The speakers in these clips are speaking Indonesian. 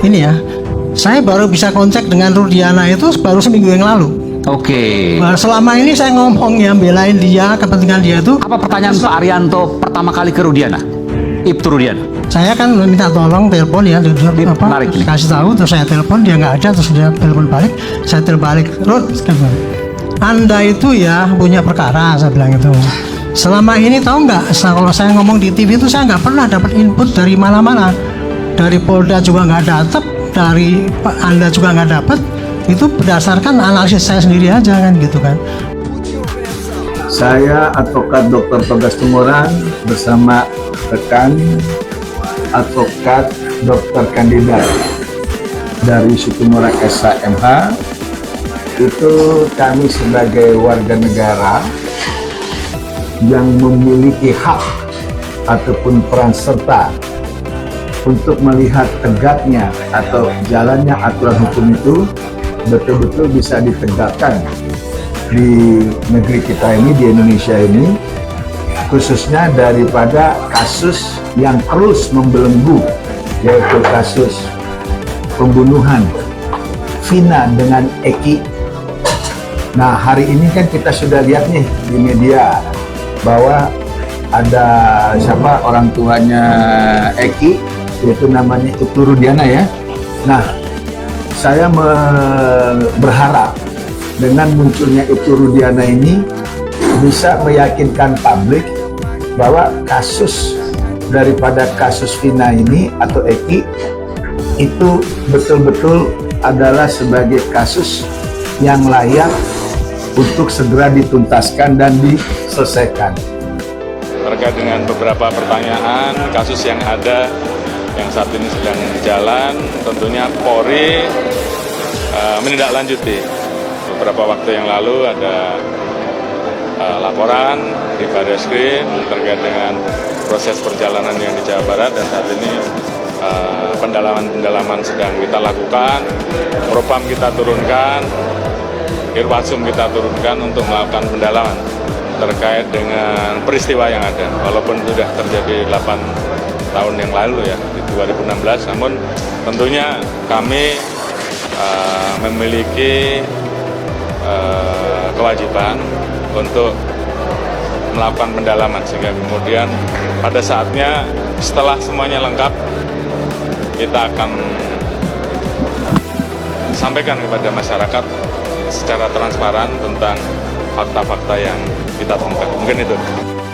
Ini saya baru bisa kontak dengan Rudiana itu baru seminggu yang lalu. Oke. Nah, selama ini saya ngomong ya belain dia, kepentingan dia itu. Apa pertanyaan Pak Arianto pertama kali ke Rudiana? Ibtu Rudiana. Saya kan minta tolong telepon ya, Menarik terus nih. kasih tahu, terus saya telepon, dia nggak ada, terus dia telepon balik, saya telepon balik, Rud, Anda itu ya punya perkara, saya bilang itu. Selama ini tahu nggak, kalau saya ngomong di TV itu saya nggak pernah dapat input dari mana-mana, dari Polda juga nggak dapat, dari Anda juga nggak dapat, itu berdasarkan analisis saya sendiri aja kan gitu kan. Saya advokat Dr. Togas Tumorang bersama rekan advokat dokter kandidat dari Situmorang SHMH. Itu kami sebagai warga negara yang memiliki hak ataupun peran serta untuk melihat tegaknya atau jalannya aturan hukum itu betul-betul bisa ditegakkan di negeri kita ini, di Indonesia ini, khususnya daripada kasus yang terus membelenggu, yaitu kasus pembunuhan Vina dengan Eki. Nah, hari ini kan kita sudah lihat nih di media bahwa ada siapa orang tuanya Eki, yaitu namanya Ibtu Rudiana ya. Nah, saya berharap dengan munculnya Ibtu Rudiana ini bisa meyakinkan publik bahwa kasus daripada kasus Vina ini atau Eki itu betul-betul adalah sebagai kasus yang layak untuk segera dituntaskan dan diselesaikan. Terkait dengan beberapa pertanyaan kasus yang ada yang saat ini sedang jalan, tentunya Polri menindaklanjuti. Beberapa waktu yang lalu ada laporan di Barreskrim terkait dengan proses perjalanan yang di Jawa Barat, dan saat ini pendalaman sedang kita lakukan, Propam kita turunkan, Irwasum kita turunkan untuk melakukan pendalaman terkait dengan peristiwa yang ada. Walaupun sudah terjadi 8 tahun yang lalu ya, di 2016, namun tentunya kami memiliki kewajiban untuk melakukan pendalaman, sehingga kemudian pada saatnya setelah semuanya lengkap kita akan sampaikan kepada masyarakat secara transparan tentang fakta-fakta yang kita temukan. Mungkin itu.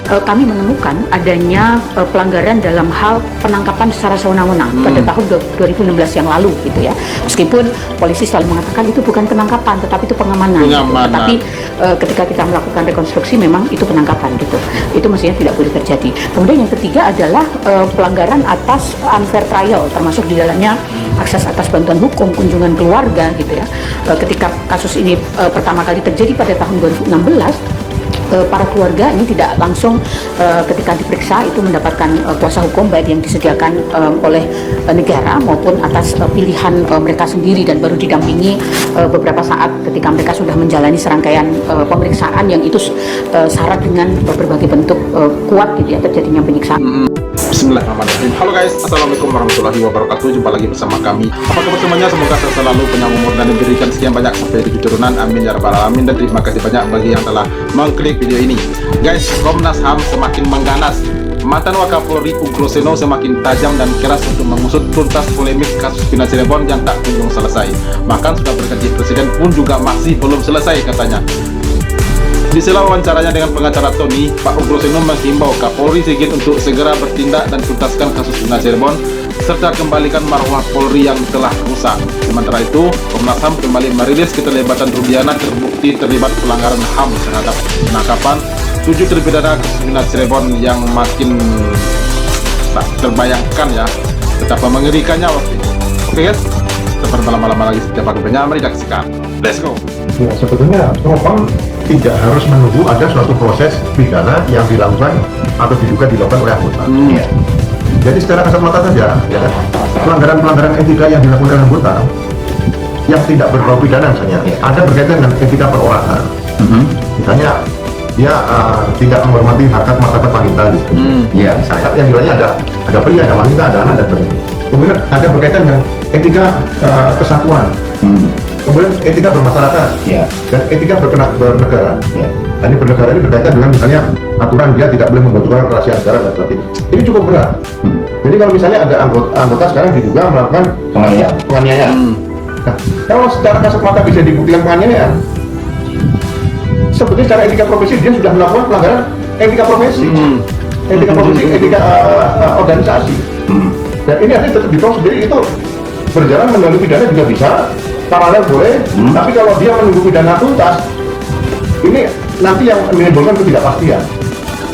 Kami menemukan adanya pelanggaran dalam hal penangkapan secara sewenang-wenang pada tahun 2016 yang lalu gitu ya. Meskipun polisi selalu mengatakan itu bukan penangkapan tetapi itu pengamanan. Gitu. Tetapi ketika kita melakukan rekonstruksi memang itu penangkapan gitu. Itu mestinya tidak boleh terjadi. Kemudian yang ketiga adalah pelanggaran atas unfair trial, termasuk di dalamnya akses atas bantuan hukum, kunjungan keluarga gitu ya. Ketika kasus ini pertama kali terjadi pada tahun 2016, para keluarga ini tidak langsung ketika diperiksa itu mendapatkan kuasa hukum baik yang disediakan oleh negara maupun atas pilihan mereka sendiri, dan baru didampingi beberapa saat ketika mereka sudah menjalani serangkaian pemeriksaan yang itu syarat dengan berbagai bentuk kuat gitu ya terjadinya penyiksaan. Bismillahirrahmanirrahim. Halo guys, assalamualaikum warahmatullahi wabarakatuh. Jumpa lagi bersama kami. Apa kabar semuanya? Semoga sehat selalu, panjang umur dan diberikan sekian banyak sampai 7 turunan. Amin ya rabbal alamin. Dan terima kasih banyak bagi yang telah mengklik video ini. Guys, Komnas HAM semakin mengganas. Mantan Wakapolri Ugroseno semakin tajam dan keras untuk mengusut tuntas polemik kasus Vina Cirebon yang tak kunjung selesai. Bahkan sudah berganti presiden pun juga masih belum selesai katanya. Di sela wawancaranya dengan pengacara Tony, Pak Ugroseno menghimbau Kapolri Sigit untuk segera bertindak dan tuntaskan kasus Vina Cirebon serta kembalikan marwah Polri yang telah rusak. Sementara itu, Komnas HAM kembali merilis keterlibatan Rudiana terbukti terlibat pelanggaran HAM terhadap penangkapan 7 terpidana kasus Vina Cirebon yang makin tak terbayangkan ya, betapa mengerikannya waktu itu. Oke guys, tanpa berlama-lama lagi setiap akhirnya mari kita saksikan. Let's go. Ya, sebetulnya propam tidak harus menunggu ada suatu proses pidana yang dilakukan atau diduga dilakukan oleh anggota. Ya. Jadi secara kasat mata saja, ya, pelanggaran-pelanggaran etika yang dilakukan anggota yang tidak berbau pidana misalnya, ada berkaitan dengan etika perorangan. Misalnya dia tidak menghormati harkat martabat wanita gitu. Iya, Saya yang nilainya ada pria, ada wanita, ada anak, dan sebagainya. Kemudian ada berkaitan dengan etika kesatuan, kemudian etika bermasyarakat, Iya. dan etika bernegara. Iya. Dan ini bernegara ini berkaitan dengan misalnya aturan dia tidak boleh membocorkan rahasia negara dan sebagainya. Ini cukup berat. Jadi kalau misalnya ada anggota sekarang diduga melakukan penganiayaan. Nah, kalau secara kasat mata bisa dibuktikan penganiayaan, sebetulnya secara etika profesi dia sudah melakukan pelanggaran etika profesi, etika profesi, etika organisasi. Dan ini artinya tetap diproses. Jadi itu berjalan melalui pidana juga bisa, paralel boleh. Tapi kalau dia menunggu pidana tuntas, ini nanti yang menimbulkan ketidakpastian.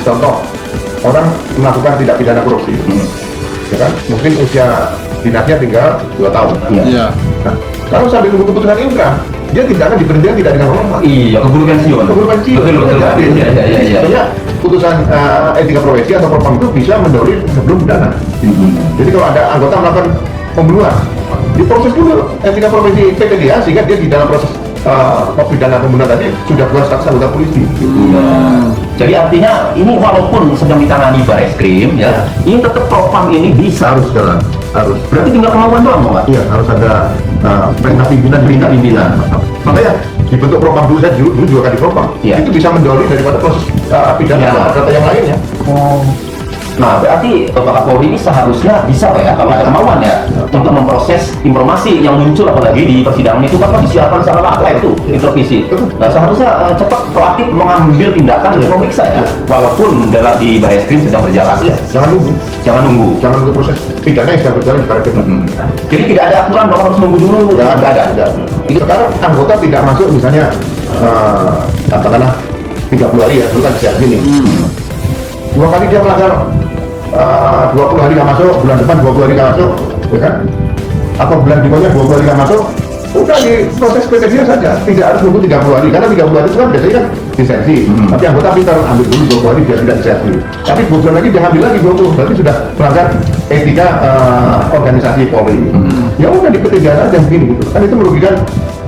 Contoh, orang melakukan tindak pidana korupsi, ya kan? Mungkin usia dinasnya tinggal 2 tahun. Iya. Nah, kalau sambil menunggu keputusan inkrah, dia tidak akan diberhentikan tidak dengan hormat. Iya, keburu pensiun. Keburu pensiun. Betul. Iya. Sebenarnya putusan etika profesi atau propam itu bisa mendahului sebelum pidana. Jadi kalau ada anggota melakukan pembunuhan, diproses dulu etika profesi PPDA sehingga dia di dalam proses pidana pembunuhan tadi sudah buat status anggota polisi. Jadi artinya ini walaupun sedang ditangani Bareskrim ya, ini tetap propam ini bisa. Harus jalan, harus. Berarti tinggal kemauan doang, Pak? Iya, harus ada perintah pimpinan. Makanya dibentuk propam dulu, saya dulu juga kan di propam. Iya. Itu bisa mendahului daripada proses pidana atau yang lainnya. Nah, berarti Bapak Kapolri ini seharusnya bisa Pak ya, kalau ada kemauan ya, untuk memproses informasi yang muncul apalagi di persidangan itu kan disiapkan secara lengkap itu intervisi. Nah, seharusnya cepat proaktif mengambil tindakan dan memeriksa ya, walaupun dalam di Bareskrim sedang berjalan. Iya, jangan nunggu. Jangan nunggu. Jangan nunggu proses pidana yang sedang berjalan di Bareskrim. Jadi tidak ada aturan bahwa harus nunggu dulu. Nggak ada. Sekarang anggota tidak masuk misalnya katakanlah 30 hari ya, dulu kan siap gini. 2 kali dia melanggar 20 hari nggak masuk, bulan depan 20 hari nggak masuk, ya kan? Atau bulan berikutnya 20 hari nggak masuk, udah di proses PTDA saja, tidak harus nunggu 30 hari, karena 30 hari itu kan biasanya kan disensi, tapi anggota pintar ambil dulu 20 hari biar tidak disensi. Tapi 2 bulan lagi dia ambil lagi 20, berarti sudah melanggar etika organisasi Polri. Ya udah di PTDA aja begini gitu, kan itu merugikan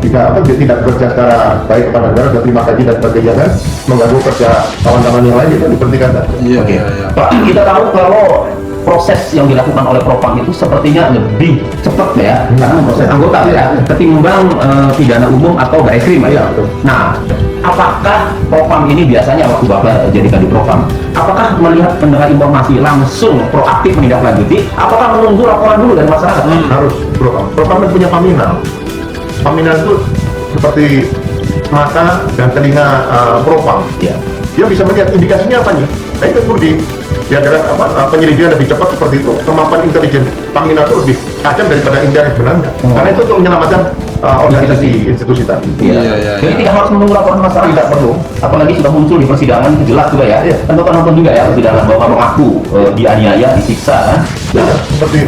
jika dia tidak bekerja secara baik kepada negara, sudah terima gaji dan sebagainya kan, mengganggu kerja kawan-kawan yang lain itu diberhentikan. Oke. Pak, kita tahu kalau proses yang dilakukan oleh propam itu sepertinya lebih cepat ya, karena proses anggota ya, ketimbang pidana umum atau Bareskrim ya. Nah, apakah propam ini biasanya waktu Bapak jadi kadif propam, apakah melihat mendengar informasi langsung proaktif menindaklanjuti, apakah menunggu laporan dulu dari masyarakat? Harus propam punya paminal. Paminal itu seperti mata dan telinga propam. Ya. Dia bisa melihat indikasinya apa nih. Nah itu perlu diadakan penyelidikan lebih cepat seperti itu. Kemampuan intelijen paminal itu lebih tajam daripada indera yang sebenarnya. Karena itu untuk menyelamatkan organisasi institusi tadi. Iya. Jadi tidak harus menunggu laporan masyarakat. Tidak perlu. Apalagi sudah muncul di persidangan itu jelas juga ya. Iya. Kan Bapak nonton juga ya persidangan bahwa mengaku dianiaya, disiksa kan. Ya, seperti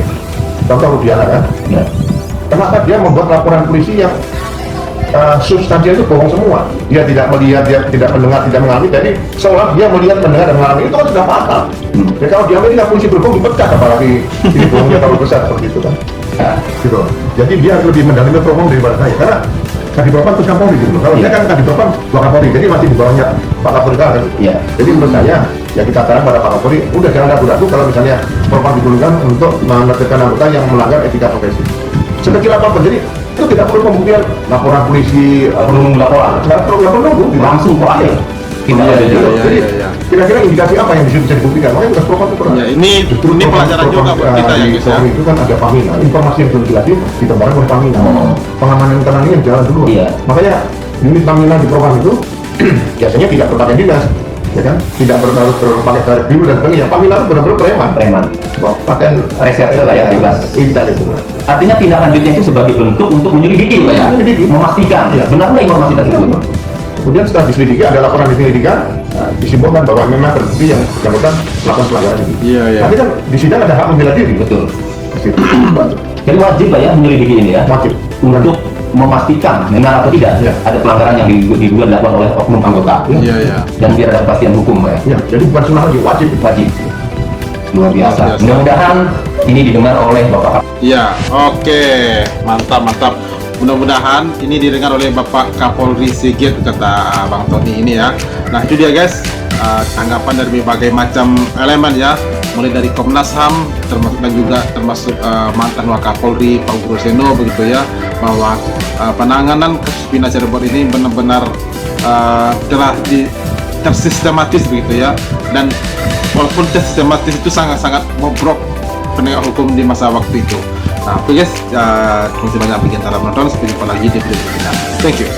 contoh Rudiana kan. Ya. Kenapa dia membuat laporan polisi yang substansinya itu bohong semua? Dia tidak melihat, dia tidak mendengar, tidak mengalami. Jadi seolah dia melihat, mendengar, dan mengalami itu kan sudah fatal. Jadi kalau di Amerika polisi berbohong dipecat, apalagi ini bohongnya terlalu besar seperti itu kan. Gitu. Jadi dia lebih mendalami bohong daripada saya. Karena kadif propam itu Kapolri gitu. Kalau dia kan kadif propam Pak Kapolri, jadi masih di bawahnya Pak Kapolri kan. Iya. Jadi menurut saya ya kita saran pada Pak Kapolri, udah jangan ragu-ragu kalau misalnya propam diturunkan untuk menertibkan anggota yang melanggar etika profesi. Sekecil apapun, jadi itu tidak perlu pembuktian laporan polisi, Perlu nunggu laporan. nggak perlu nunggu, Langsung proaktif. Kita ada dulu. Jadi kira-kira indikasi apa yang bisa dibuktikan? Makanya tugas propam itu kurang. Ya, ini pelajaran juga buat kita ya guys ya. Itu kan ada paminal, informasi yang belum jelasin ditebarkan oleh paminal. Pengamanan internal ini yang jalan dulu. Iya. Makanya unit paminal di propam itu biasanya tidak berpakaian dinas, ya kan? Tidak harus berpakai garis biru dan sebagainya. Paminal itu benar-benar preman. Pakaian Reserse lah ya, bebas. Intel itu. Artinya tindak lanjutnya itu sebagai bentuk untuk menyelidiki Pak ya, Menyelidiki. memastikan benar nggak informasi tersebut. Kemudian setelah diselidiki, ada laporan diselidiki, disimpulkan bahwa memang terbukti yang bersangkutan melakukan pelanggaran ini. Iya. Tapi kan di sidang ada hak membela diri. Betul. Situ. Jadi wajib Pak ya menyelidiki ini ya, Wajib. untuk memastikan benar atau tidak Iya. ada pelanggaran yang diduga dilakukan oleh oknum anggota. Iya. Dan biar ada kepastian hukum Pak ya. Ya, jadi bukan sunnah lagi, wajib. Wajib. Luar biasa. Luar biasa. Mudah-mudahan ini didengar oleh Bapak. Iya, oke. Mantap. Mudah-mudahan ini didengar oleh Bapak Kapolri Sigit, kata Bang Tony ini ya. Nah itu dia guys, tanggapan dari berbagai macam elemen ya, mulai dari Komnas HAM termasuk mantan Wakapolri Pak Guru Seno begitu ya, bahwa penanganan kasus Pindah Cirebon ini benar-benar telah tersistematis begitu ya, dan walaupun tersistematis itu sangat-sangat bobrok penegak hukum di masa waktu itu. Nah, oke guys, terima kasih banyak bagi yang telah menonton. Sampai jumpa lagi di video berikutnya. Thank you.